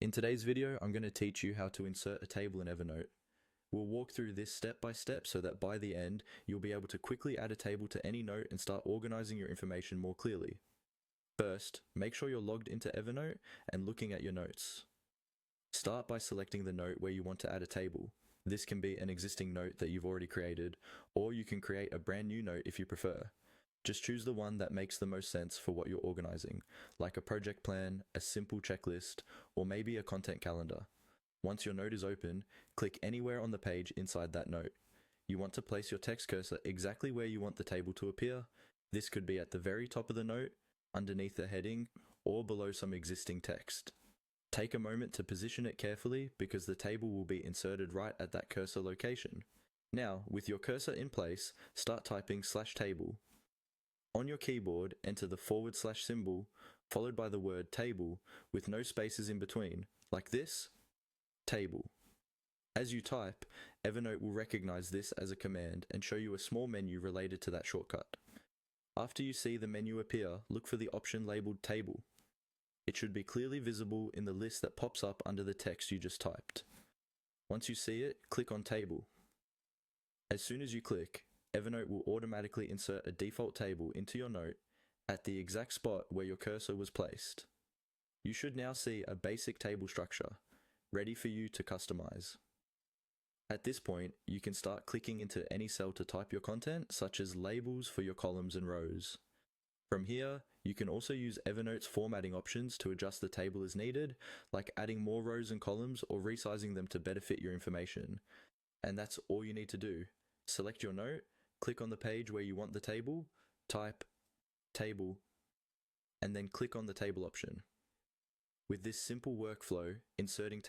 In today's video, I'm going to teach you how to insert a table in Evernote. We'll walk through this step by step so that by the end, you'll be able to quickly add a table to any note and start organizing your information more clearly. First, make sure you're logged into Evernote and looking at your notes. Start by selecting the note where you want to add a table. This can be an existing note that you've already created, or you can create a brand new note if you prefer. Just choose the one that makes the most sense for what you're organizing, like a project plan, a simple checklist, or maybe a content calendar. Once your note is open, click anywhere on the page inside that note. You want to place your text cursor exactly where you want the table to appear. This could be at the very top of the note, underneath the heading, or below some existing text. Take a moment to position it carefully because the table will be inserted right at that cursor location. Now, with your cursor in place, start typing /table. On your keyboard, enter the / symbol, followed by the word table, with no spaces in between, like this, table. As you type, Evernote will recognize this as a command and show you a small menu related to that shortcut. After you see the menu appear, look for the option labeled table. It should be clearly visible in the list that pops up under the text you just typed. Once you see it, click on table. As soon as you click, Evernote will automatically insert a default table into your note at the exact spot where your cursor was placed. You should now see a basic table structure, ready for you to customize. At this point, you can start clicking into any cell to type your content, such as labels for your columns and rows. From here, you can also use Evernote's formatting options to adjust the table as needed, like adding more rows and columns or resizing them to better fit your information. And that's all you need to do. Select your note, click on the page where you want the table, type table, and then click on the table option. With this simple workflow, inserting